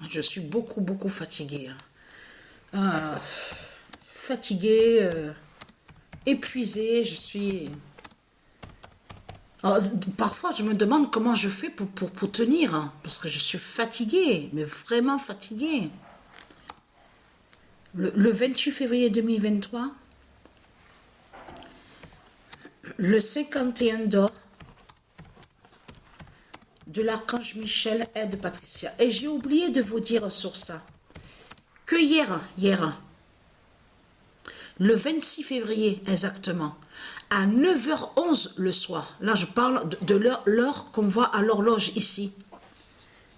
Je suis beaucoup fatiguée. Fatiguée, épuisée, je suis... Alors, parfois, je me demande comment je fais pour tenir, hein, parce que je suis fatiguée, mais vraiment fatiguée. Le 28 février 2023, le 51 d'or de l'archange Michel aide Patricia. Et j'ai oublié de vous dire sur ça, que hier, le 26 février exactement, à 9h11 le soir, là je parle de l'heure qu'on voit à l'horloge ici,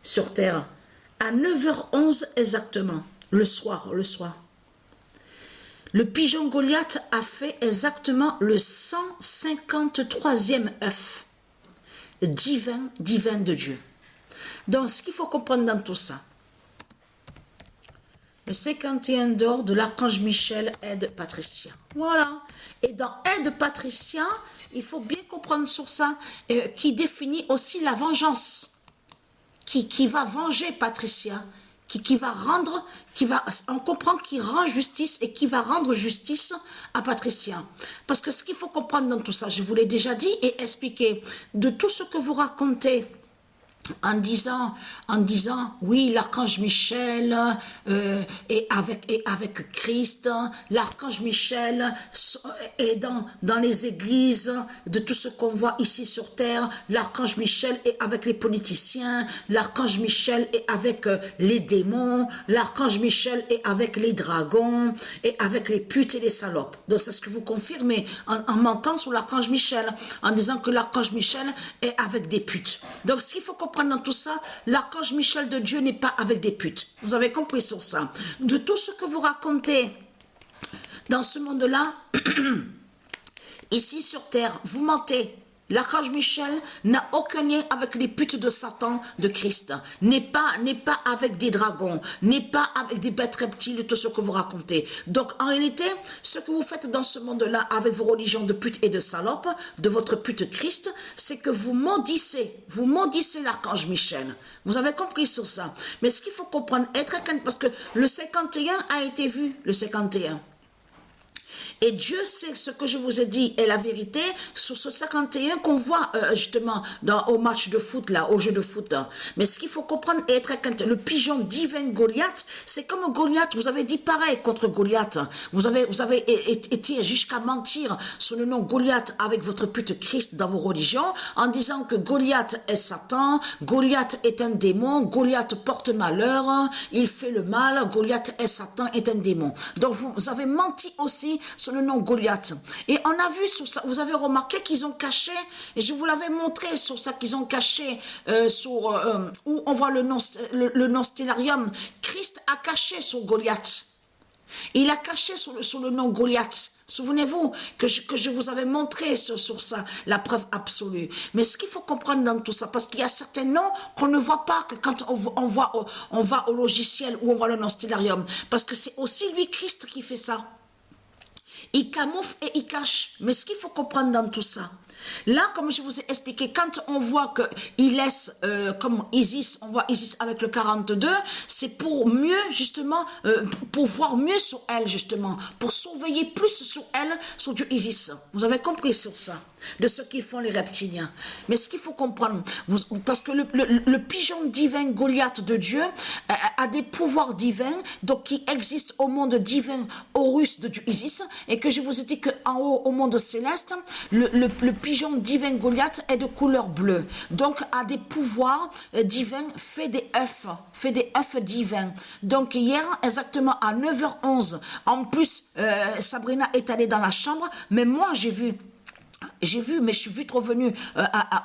sur Terre, à 9h11 exactement, le soir, le pigeon Goliath a fait exactement le 153e œuf divin de Dieu. Donc ce qu'il faut comprendre dans tout ça, le 51 d'or de l'archange Michel aide Patricia. Voilà. Et dans aide Patricia, il faut bien comprendre sur ça, qui définit aussi la vengeance. Qui va venger Patricia. Qui va rendre, on comprend qu'il rend justice et qui va rendre justice à Patricia. Parce que ce qu'il faut comprendre dans tout ça, je vous l'ai déjà dit et expliqué, de tout ce que vous racontez, en disant, oui, l'archange Michel est avec Christ, l'archange Michel est dans les églises, de tout ce qu'on voit ici sur terre, l'archange Michel est avec les politiciens, l'archange Michel est avec les démons, l'archange Michel est avec les dragons, et avec les putes et les salopes. Donc c'est ce que vous confirmez en mentant sur l'archange Michel, en disant que l'archange Michel est avec des putes. Donc ce qu'il faut comprendre dans tout ça, l'archange Michel de Dieu n'est pas avec des putes. Vous avez compris sur ça. De tout ce que vous racontez dans ce monde-là, ici sur terre, vous mentez. L'archange Michel n'a aucun lien avec les putes de Satan, de Christ. N'est pas avec des dragons, n'est pas avec des bêtes reptiles, tout ce que vous racontez. Donc en réalité, ce que vous faites dans ce monde-là avec vos religions de putes et de salopes, de votre pute Christ, c'est que vous maudissez l'archange Michel. Vous avez compris sur ça. Mais ce qu'il faut comprendre, parce que le 51 a été vu, le 51. Et Dieu sait ce que je vous ai dit est la vérité sur ce 51 qu'on voit justement au match de foot, là, au jeu de foot. Mais ce qu'il faut comprendre et être le pigeon divin Goliath, c'est comme Goliath, vous avez dit pareil contre Goliath. Vous avez été jusqu'à mentir sur le nom Goliath avec votre pute Christ dans vos religions, en disant que Goliath est Satan, Goliath est un démon, Goliath porte malheur, il fait le mal, Goliath est Satan, est un démon. Donc vous avez menti aussi sur le nom Goliath. Et on a vu sur ça, vous avez remarqué qu'ils ont caché, et je vous l'avais montré sur ça, qu'ils ont caché où on voit le nom Stellarium. Christ a caché sur Goliath. Il a caché sur le nom Goliath. Souvenez-vous que je vous avais montré sur ça, la preuve absolue. Mais ce qu'il faut comprendre dans tout ça, parce qu'il y a certains noms qu'on ne voit pas que quand on va au logiciel où on voit le nom Stellarium. Parce que c'est aussi lui, Christ, qui fait ça. Il camoufle et il cache. Mais ce qu'il faut comprendre dans tout ça, là, comme je vous ai expliqué, quand on voit qu'il laisse, comme Isis, on voit Isis avec le 42, c'est pour mieux, justement, pour voir mieux sur elle, justement, pour surveiller plus sur elle, sur du Isis. Vous avez compris sur ça, de ce qu'ils font les reptiliens. Mais ce qu'il faut comprendre, parce que le pigeon divin Goliath de Dieu a des pouvoirs divins, donc qui existent au monde divin Horus de du Isis, et que je vous ai dit qu'en haut, au monde céleste, le pigeon divin Goliath est de couleur bleue, donc a des pouvoirs divins, fait des œufs divins. Donc hier, exactement à 9h11, en plus, Sabrina est allée dans la chambre, mais moi j'ai vu, mais je suis vite revenue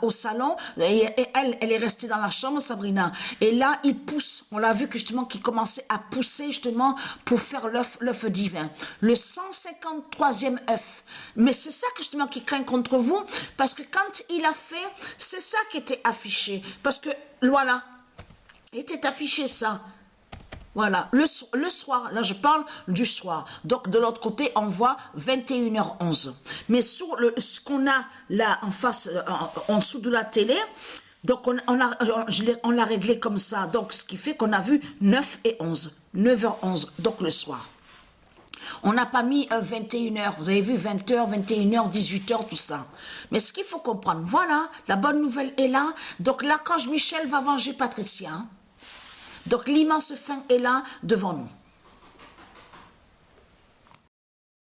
au salon et elle est restée dans la chambre, Sabrina. Et là, il pousse. On l'a vu que justement qu'il commençait à pousser justement pour faire l'œuf divin. Le 153e œuf. Mais c'est ça que justement qui craint contre vous, parce que quand il a fait, c'est ça qui était affiché. Parce que voilà, il était affiché ça. Voilà, le soir, là je parle du soir. Donc de l'autre côté, on voit 21h11. Mais sur ce qu'on a là en face, en dessous de la télé, Donc, on l'a réglé comme ça. Donc, ce qui fait qu'on a vu 9 et 11. 9h11, donc le soir. On n'a pas mis 21h. Vous avez vu 20h, 21h, 18h, tout ça. Mais ce qu'il faut comprendre, voilà, la bonne nouvelle est là. Donc, l'archange Michel va venger Patricia. Donc, l'immense fin est là devant nous.